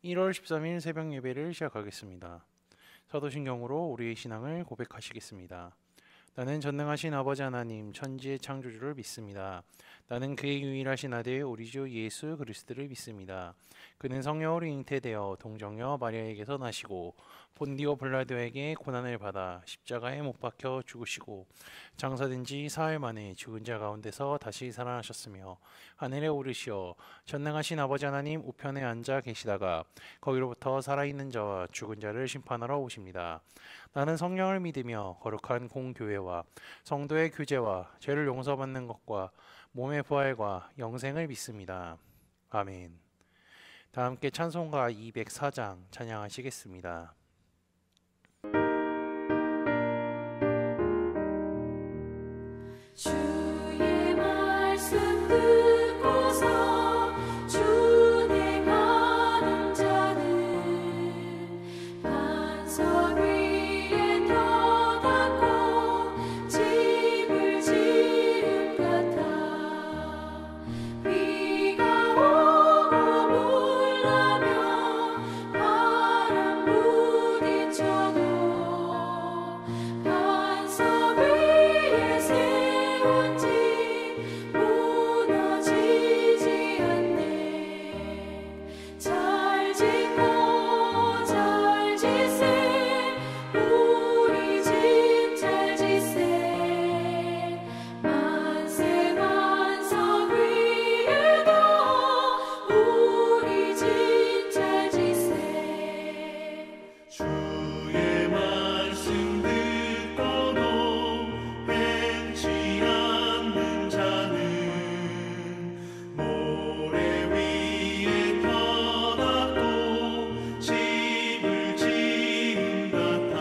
1월 13일 새벽 예배를 시작하겠습니다. 사도신경으로 우리의 신앙을 고백하시겠습니다. 나는 전능하신 아버지 하나님 천지의 창조주를 믿습니다. 나는 그의 유일하신 아들 우리 주 예수 그리스도를 믿습니다. 그는 성령으로 잉태되어 동정녀 마리아에게서 나시고 본디오 빌라도에게 고난을 받아 십자가에 못 박혀 죽으시고 장사된 지 사흘 만에 죽은 자 가운데서 다시 살아나셨으며 하늘에 오르시어 전능하신 아버지 하나님 우편에 앉아 계시다가 거기로부터 살아있는 자와 죽은 자를 심판하러 오십니다. 나는 성령을 믿으며 거룩한 공교회와 성도의 규제와 죄를 용서받는 것과 몸의 부활과 영생을 믿습니다. 아멘. 다 함께 찬송가 204장 찬양하시겠습니다. 주의 말씀 듣고서 주내 가는 자는 반석 위에 터닫고 집을 지은 같아 비가 오고 물나며 바람 부딪혀도 반석 위에 세운 집 무너지지 않네. 잘 짓고 잘 짓세 우리 집 잘 짓세 만세 반석 위에도 우리 집 잘 짓세. 주의 말씀 듣고도 행치 않는 자는 모래 위에 터닫고 집을 지은 같아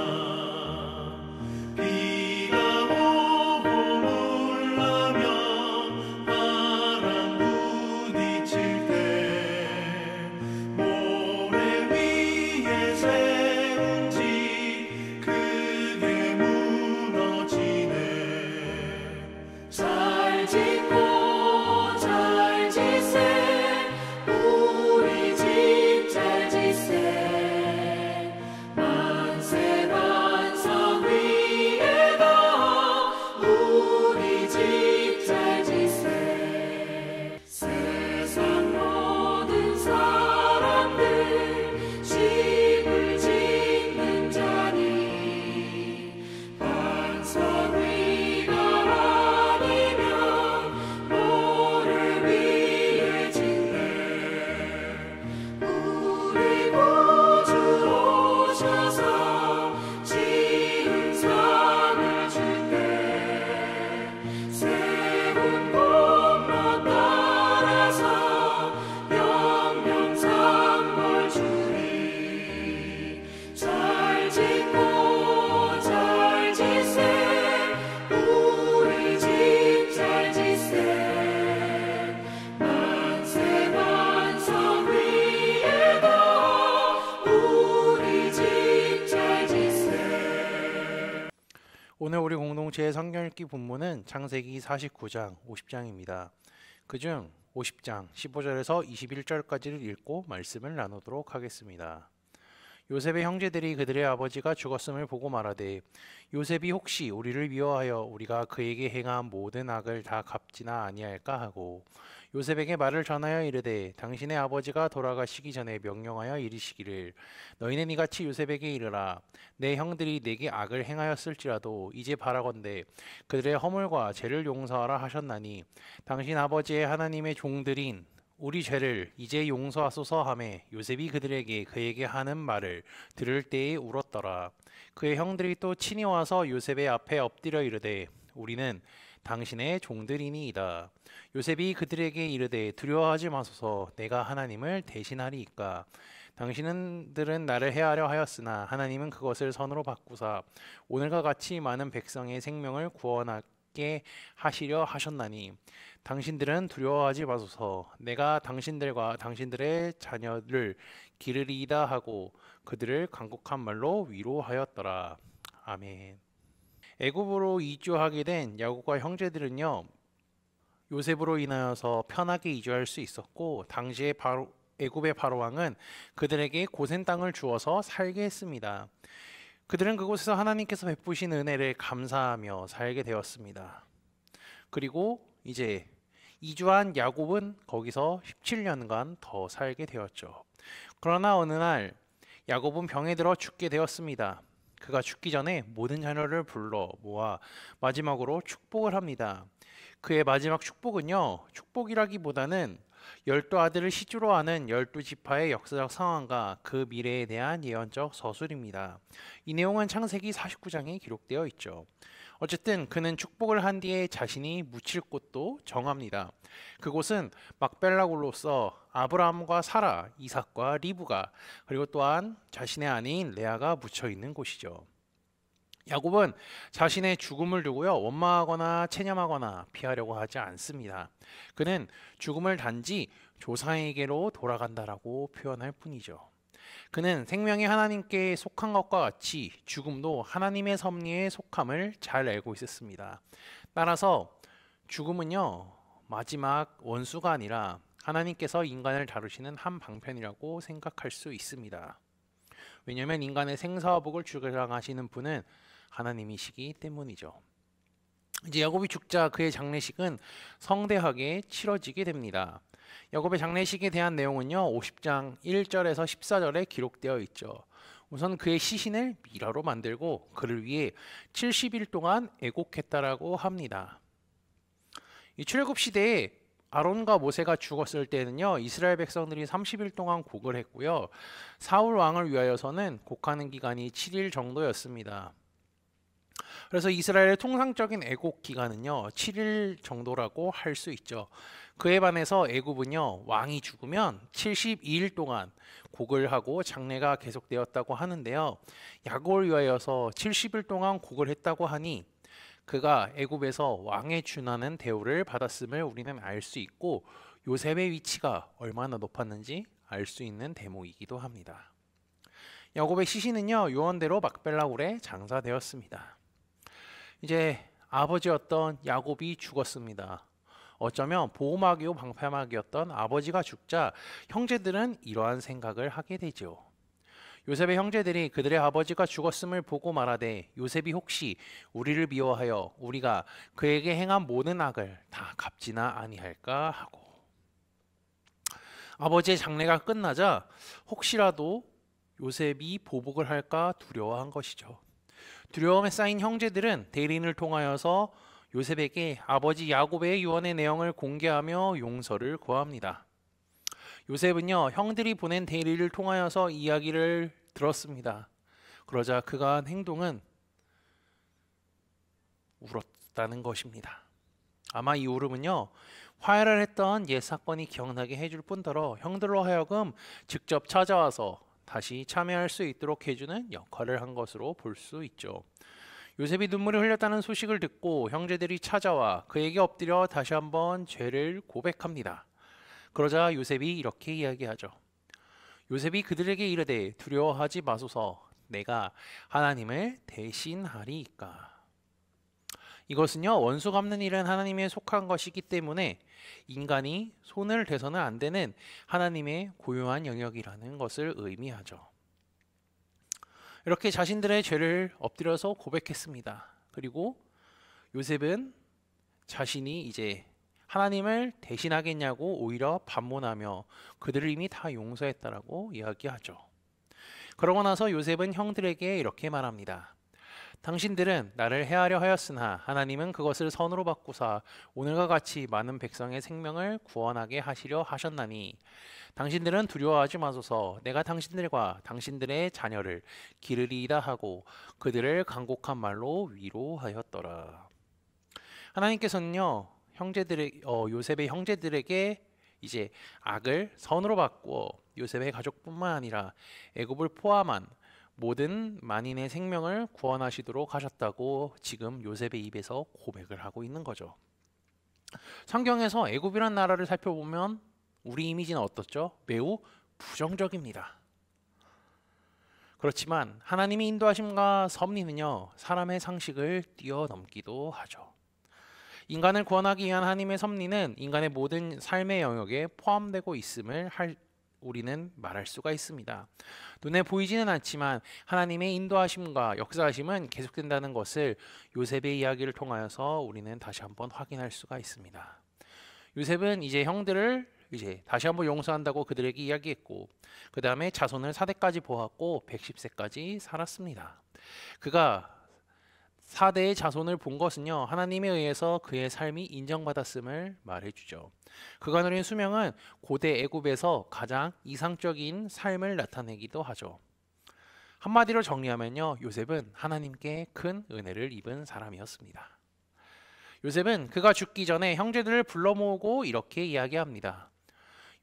비가 오고 물나며 바람 부딪힐 때 모래 위에 세운 집 크게 무너지네. 잘 짓고 잘 짓세 우리 집 잘 짓세 만세 반석 위에도 우리 집 잘 짓세. 세상 모든 사람들 집을 짓는 자니 반석 위가 아니면 모래 위에 짓네. 우리 구주 오셔서 지은 상을 줄때 세운 공로 따라서 영영상을 주리. 잘 짓고 잘 짓세 우리 집 잘 짓세 만세 반석 위에도 우리 집 잘 짓세. 오늘 우리 공동체의 성경 읽기 본문은 창세기 49장 50장입니다. 그중 50장 15절에서 21절까지를 읽고 말씀을 나누도록 하겠습니다. 요셉의 형제들이 그들의 아버지가 죽었음을 보고 말하되 요셉이 혹시 우리를 미워하여 우리가 그에게 행한 모든 악을 다 갚지나 아니할까 하고 요셉에게 말을 전하여 이르되 당신의 아버지가 돌아가시기 전에 명령하여 이르시기를 너희는 이같이 요셉에게 이르라. 내 형들이 내게 악을 행하였을지라도 이제 바라건대 그들의 허물과 죄를 용서하라 하셨나니 당신 아버지의 하나님의 종들인 우리 죄를 이제 용서하소서 하매 요셉이 그들에게 그에게 하는 말을 들을 때에 울었더라. 그의 형들이 또 친히 와서 요셉의 앞에 엎드려 이르되 우리는 당신의 종들이니이다. 요셉이 그들에게 이르되 두려워하지 마소서. 내가 하나님을 대신하리이까. 당신들은 나를 해하려 하였으나 하나님은 그것을 선으로 바꾸사 오늘과 같이 많은 백성의 생명을 구원하게 하시려 하셨나니 당신들은 두려워하지 마소서. 내가 당신들과 당신들의 자녀를 기르리이다 하고 그들을 간곡한 말로 위로하였더라. 아멘. 애굽으로 이주하게 된 야곱과 형제들은요, 요셉으로 인하여서 편하게 이주할 수 있었고 당시에 바로 애굽의 바로 왕은 그들에게 고센 땅을 주어서 살게 했습니다. 그들은 그곳에서 하나님께서 베푸신 은혜를 감사하며 살게 되었습니다. 그리고 이제 이주한 야곱은 거기서 17년간 더 살게 되었죠. 그러나 어느 날 야곱은 병에 들어 죽게 되었습니다. 그가 죽기 전에 모든 자녀를 불러 모아 마지막으로 축복을 합니다. 그의 마지막 축복은요, 축복이라기보다는 12아들을 시주로 하는 12지파의 역사적 상황과 그 미래에 대한 예언적 서술입니다. 이 내용은 창세기 49장에 기록되어 있죠. 어쨌든 그는 축복을 한 뒤에 자신이 묻힐 곳도 정합니다. 그곳은 막벨라굴로서 아브라함과 사라, 이삭과 리브가, 그리고 또한 자신의 아내인 레아가 묻혀 있는 곳이죠. 야곱은 자신의 죽음을 두고요, 원망하거나 체념하거나 피하려고 하지 않습니다. 그는 죽음을 단지 조상에게로 돌아간다라고 표현할 뿐이죠. 그는 생명이 하나님께 속한 것과 같이 죽음도 하나님의 섭리에 속함을 잘 알고 있었습니다. 따라서 죽음은요, 마지막 원수가 아니라 하나님께서 인간을 다루시는 한 방편이라고 생각할 수 있습니다. 왜냐하면 인간의 생사화복을 주장하시는 분은 하나님이시기 때문이죠. 이제 야곱이 죽자 그의 장례식은 성대하게 치러지게 됩니다. 야곱의 장례식에 대한 내용은요, 50장 1절에서 14절에 기록되어 있죠. 우선 그의 시신을 미라로 만들고 그를 위해 70일 동안 애곡했다라고 합니다. 이 출애굽 시대에 아론과 모세가 죽었을 때는요, 이스라엘 백성들이 30일 동안 곡을 했고요, 사울 왕을 위하여서는 곡하는 기간이 7일 정도였습니다. 그래서 이스라엘의 통상적인 애곡 기간은요, 7일 정도라고 할 수 있죠. 그에 반해서 애굽은요, 왕이 죽으면 72일 동안 곡을 하고 장례가 계속되었다고 하는데요, 야곱을 위하여서 70일 동안 곡을 했다고 하니 그가 애굽에서 왕에 준하는 대우를 받았음을 우리는 알 수 있고, 요셉의 위치가 얼마나 높았는지 알 수 있는 대목이기도 합니다. 야곱의 시신은요, 요원대로 막벨라굴에 장사되었습니다. 이제 아버지였던 야곱이 죽었습니다. 어쩌면 보호막이요 방패막이었던 아버지가 죽자 형제들은 이러한 생각을 하게 되죠. 요셉의 형제들이 그들의 아버지가 죽었음을 보고 말하되, 요셉이 혹시 우리를 미워하여 우리가 그에게 행한 모든 악을 다 갚지나 아니할까 하고, 아버지의 장례가 끝나자 혹시라도 요셉이 보복을 할까 두려워한 것이죠. 두려움에 쌓인 형제들은 대리인을 통하여서 요셉에게 아버지 야곱의 유언의 내용을 공개하며 용서를 구합니다. 요셉은요, 형들이 보낸 대리를 통하여서 이야기를 들었습니다. 그러자 그가 한 행동은 울었다는 것입니다. 아마 이 울음은요, 화해를 했던 옛 사건이 기억나게 해줄 뿐더러 형들로 하여금 직접 찾아와서 다시 참여할 수 있도록 해주는 역할을 한 것으로 볼 수 있죠. 요셉이 눈물을 흘렸다는 소식을 듣고 형제들이 찾아와 그에게 엎드려 다시 한번 죄를 고백합니다. 그러자 요셉이 이렇게 이야기하죠. 요셉이 그들에게 이르되, 두려워하지 마소서, 내가 하나님을 대신하리이까. 이것은요, 원수 갚는 일은 하나님에 속한 것이기 때문에 인간이 손을 대서는 안 되는 하나님의 고유한 영역이라는 것을 의미하죠. 이렇게 자신들의 죄를 엎드려서 고백했습니다. 그리고 요셉은 자신이 이제 하나님을 대신하겠냐고 오히려 반문하며 그들을 이미 다 용서했다라고 이야기하죠. 그러고 나서 요셉은 형들에게 이렇게 말합니다. 당신들은 나를 해하려 하였으나 하나님은 그것을 선으로 바꾸사 오늘과 같이 많은 백성의 생명을 구원하게 하시려 하셨나니, 당신들은 두려워하지 마소서, 내가 당신들과 당신들의 자녀를 기르리이다 하고 그들을 간곡한 말로 위로하였더라. 하나님께서는요, 요셉의 형제들에게 이제 악을 선으로 바꾸어 요셉의 가족뿐만 아니라 애굽을 포함한 모든 만인의 생명을 구원하시도록 하셨다고 지금 요셉의 입에서 고백을 하고 있는 거죠. 성경에서 애굽이란 나라를 살펴보면 우리 이미지는 어떻죠? 매우 부정적입니다. 그렇지만 하나님의 인도하심과 섭리는요, 사람의 상식을 뛰어넘기도 하죠. 인간을 구원하기 위한 하나님의 섭리는 인간의 모든 삶의 영역에 포함되고 있음을 우리는 말할 수가 있습니다. 눈에 보이지는 않지만 하나님의 인도하심과 역사하심은 계속된다는 것을 요셉의 이야기를 통하여서 우리는 다시 한번 확인할 수가 있습니다. 요셉은 이제 형들을 다시 한번 용서한다고 그들에게 이야기했고, 그 다음에 자손을 4대까지 보았고 110세까지 살았습니다. 그가 4대의 자손을 본 것은요, 하나님에 의해서 그의 삶이 인정받았음을 말해주죠. 그가 누린 수명은 고대 애굽에서 가장 이상적인 삶을 나타내기도 하죠. 한마디로 정리하면요, 요셉은 하나님께 큰 은혜를 입은 사람이었습니다. 요셉은 그가 죽기 전에 형제들을 불러 모으고 이렇게 이야기합니다.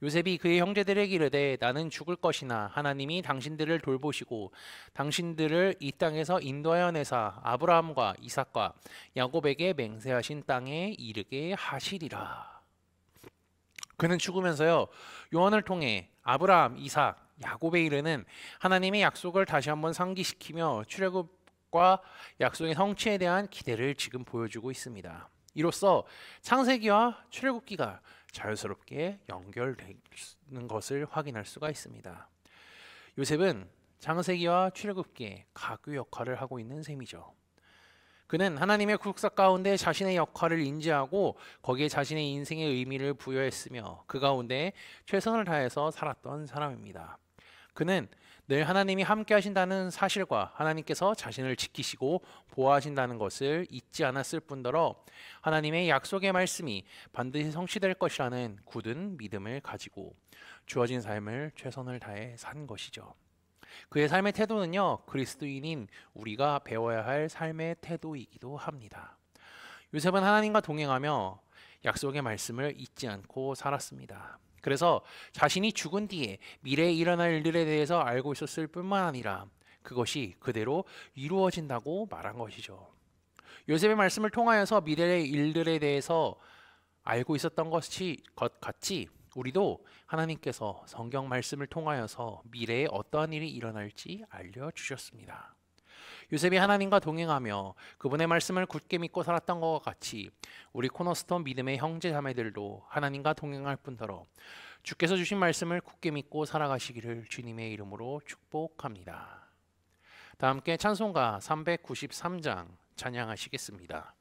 요셉이 그의 형제들에게 이르되 나는 죽을 것이나 하나님이 당신들을 돌보시고 당신들을 이 땅에서 인도하여 내사 아브라함과 이삭과 야곱에게 맹세하신 땅에 이르게 하시리라. 그는 죽으면서요, 요한을 통해 아브라함, 이삭, 야곱에 이르는 하나님의 약속을 다시 한번 상기시키며 출애굽과 약속의 성취에 대한 기대를 지금 보여주고 있습니다. 이로써 창세기와 출애굽기가 자연스럽게 연결되는 것을 확인할 수가 있습니다. 요셉은 창세기와 출애굽기의 가교 역할을 하고 있는 셈이죠. 그는 하나님의 구속사 가운데 자신의 역할을 인지하고 거기에 자신의 인생의 의미를 부여했으며 그 가운데 최선을 다해서 살았던 사람입니다. 그는 늘 하나님이 함께 하신다는 사실과 하나님께서 자신을 지키시고 보호하신다는 것을 잊지 않았을 뿐더러 하나님의 약속의 말씀이 반드시 성취될 것이라는 굳은 믿음을 가지고 주어진 삶을 최선을 다해 산 것이죠. 그의 삶의 태도는요, 그리스도인인 우리가 배워야 할 삶의 태도이기도 합니다. 요셉은 하나님과 동행하며 약속의 말씀을 잊지 않고 살았습니다. 그래서 자신이 죽은 뒤에 미래에 일어날 일들에 대해서 알고 있었을 뿐만 아니라 그것이 그대로 이루어진다고 말한 것이죠. 요셉의 말씀을 통하여서 미래의 일들에 대해서 알고 있었던 것 같이 우리도 하나님께서 성경 말씀을 통하여서 미래에 어떠한 일이 일어날지 알려주셨습니다. 요셉이 하나님과 동행하며 그분의 말씀을 굳게 믿고 살았던 것과 같이 우리 코너스톤 믿음의 형제 자매들도 하나님과 동행할 뿐더러 주께서 주신 말씀을 굳게 믿고 살아가시기를 주님의 이름으로 축복합니다. 다 함께 찬송가 393장 찬양하시겠습니다.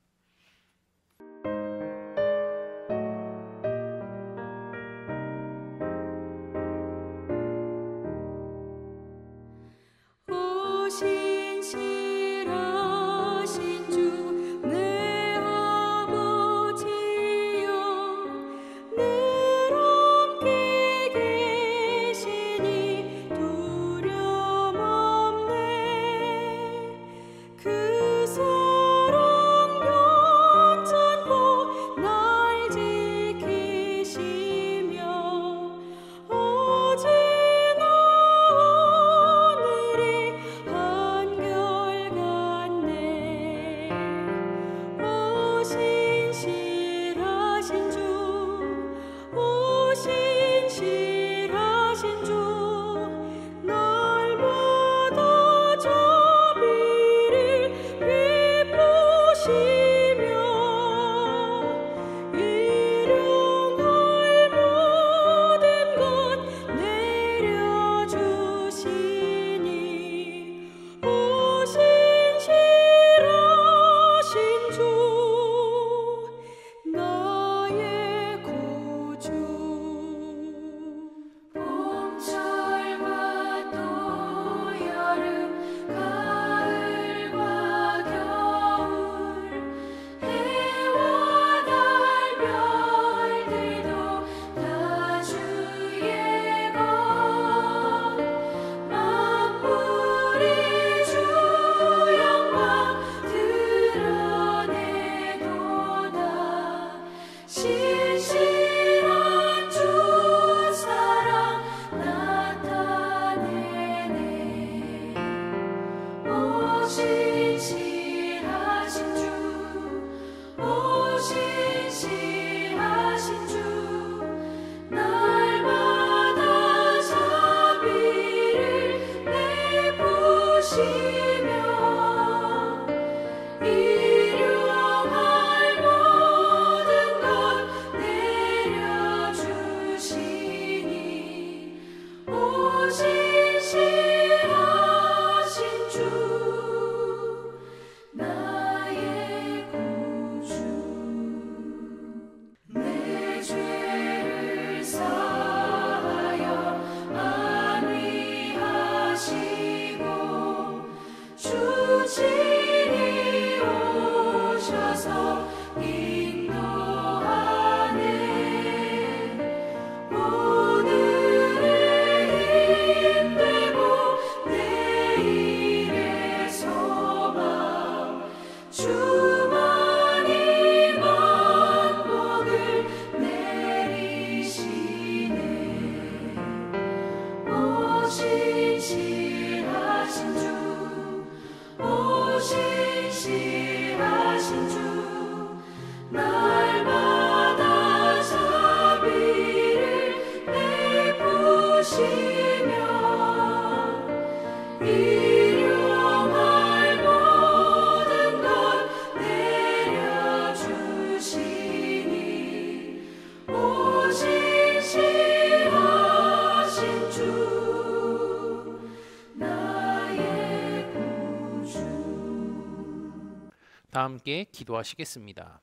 다 함께 기도하시겠습니다.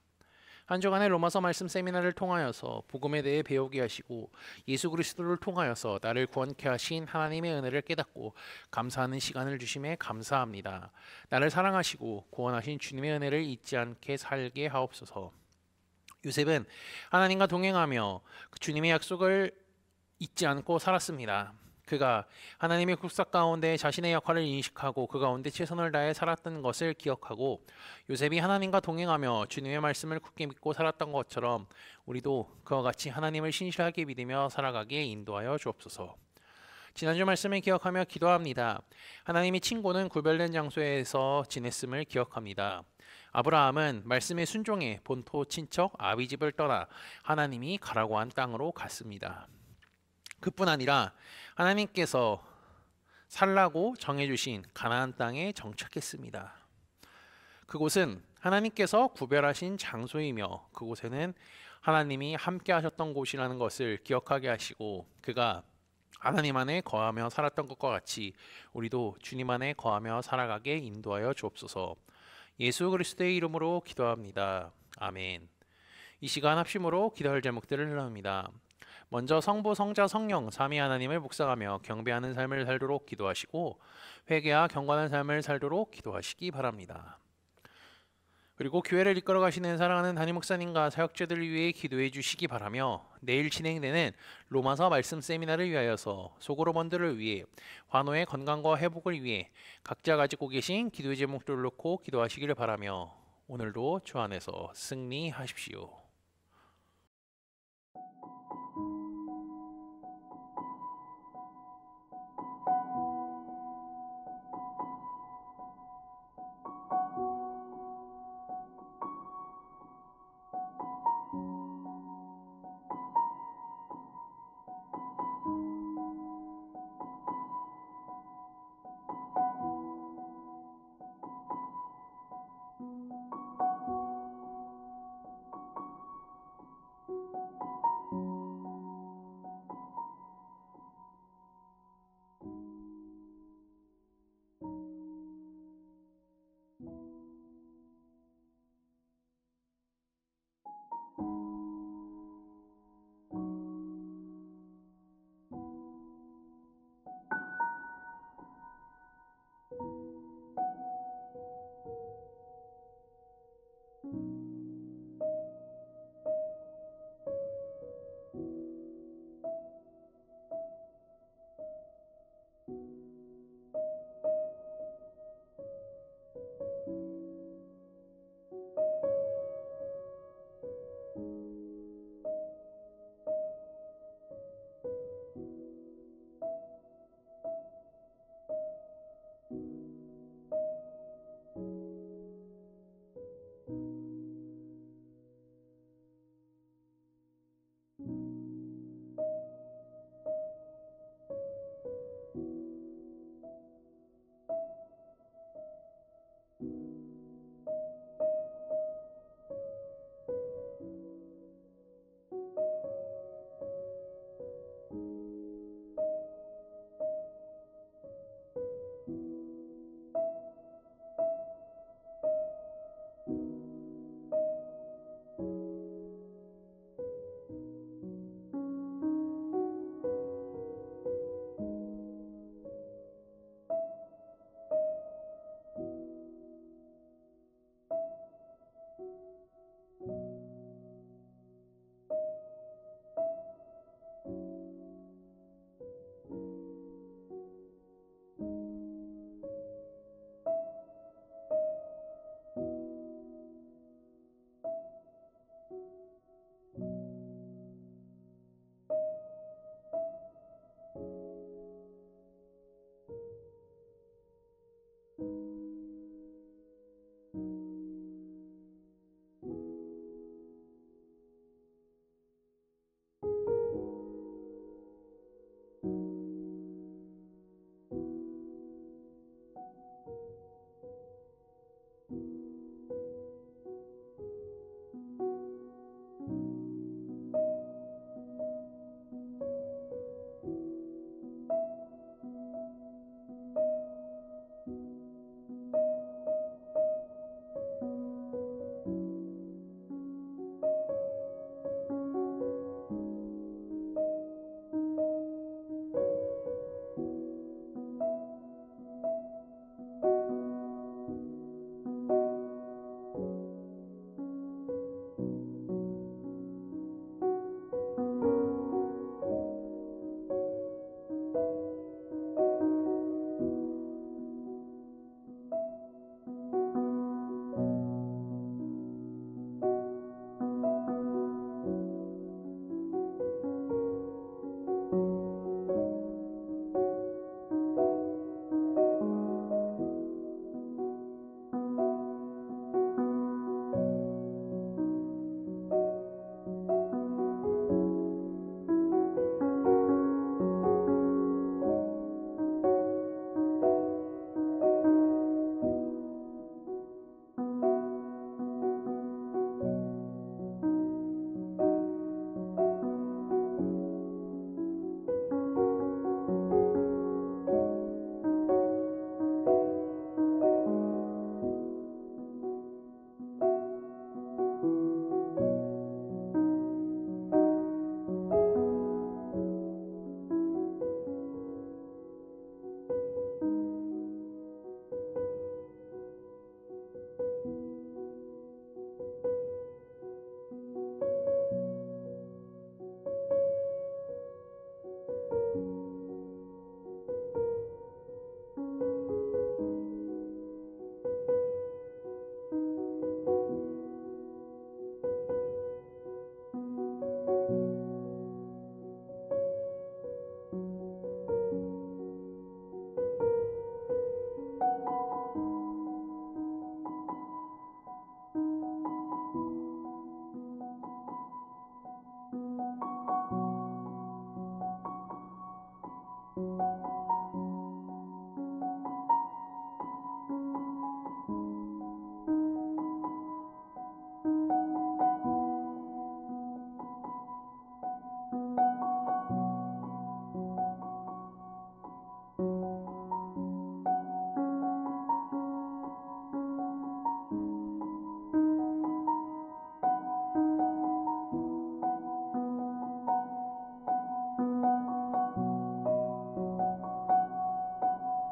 한 주간의 로마서 말씀 세미나를 통하여서 복음에 대해 배우게 하시고 예수 그리스도를 통하여서 나를 구원케 하신 하나님의 은혜를 깨닫고 감사하는 시간을 주심에 감사합니다. 나를 사랑하시고 구원하신 주님의 은혜를 잊지 않게 살게 하옵소서. 요셉은 하나님과 동행하며 주님의 약속을 잊지 않고 살았습니다. 그가 하나님의 국사 가운데 자신의 역할을 인식하고 그 가운데 최선을 다해 살았던 것을 기억하고 요셉이 하나님과 동행하며 주님의 말씀을 굳게 믿고 살았던 것처럼 우리도 그와 같이 하나님을 신실하게 믿으며 살아가기에 인도하여 주옵소서. 지난주 말씀을 기억하며 기도합니다. 하나님의 친구는 구별된 장소에서 지냈음을 기억합니다. 아브라함은 말씀에 순종해 본토 친척 아비 집을 떠나 하나님이 가라고 한 땅으로 갔습니다. 그뿐 아니라 하나님께서 살라고 정해주신 가나안 땅에 정착했습니다. 그곳은 하나님께서 구별하신 장소이며 그곳에는 하나님이 함께 하셨던 곳이라는 것을 기억하게 하시고 그가 하나님 안에 거하며 살았던 것과 같이 우리도 주님 안에 거하며 살아가게 인도하여 주옵소서. 예수 그리스도의 이름으로 기도합니다. 아멘. 이 시간 합심으로 기도할 제목들을 나눕니다. 먼저 성부, 성자, 성령, 삼위 하나님을 묵상하며 경배하는 삶을 살도록 기도하시고 회개와 경건한 삶을 살도록 기도하시기 바랍니다. 그리고 교회를 이끌어 가시는 사랑하는 담임 목사님과 사역자들을 위해 기도해 주시기 바라며 내일 진행되는 로마서 말씀 세미나를 위하여서 소그로번들을 위해 환호의 건강과 회복을 위해 각자 가지고 계신 기도의 제목들을 놓고 기도하시기를 바라며 오늘도 주 안에서 승리하십시오.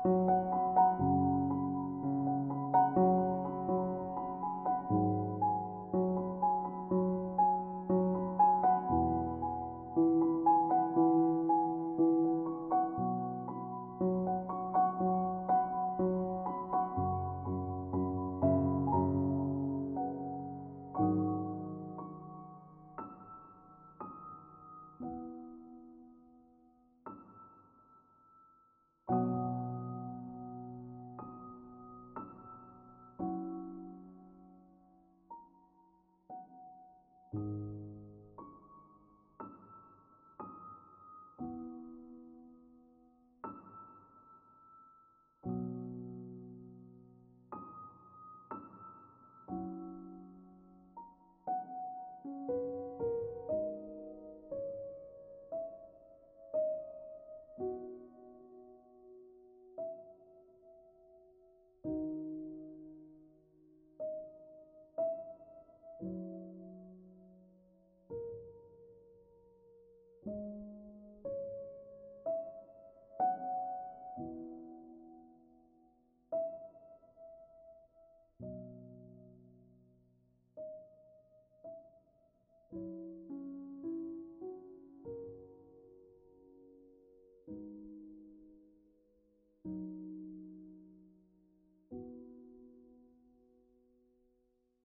주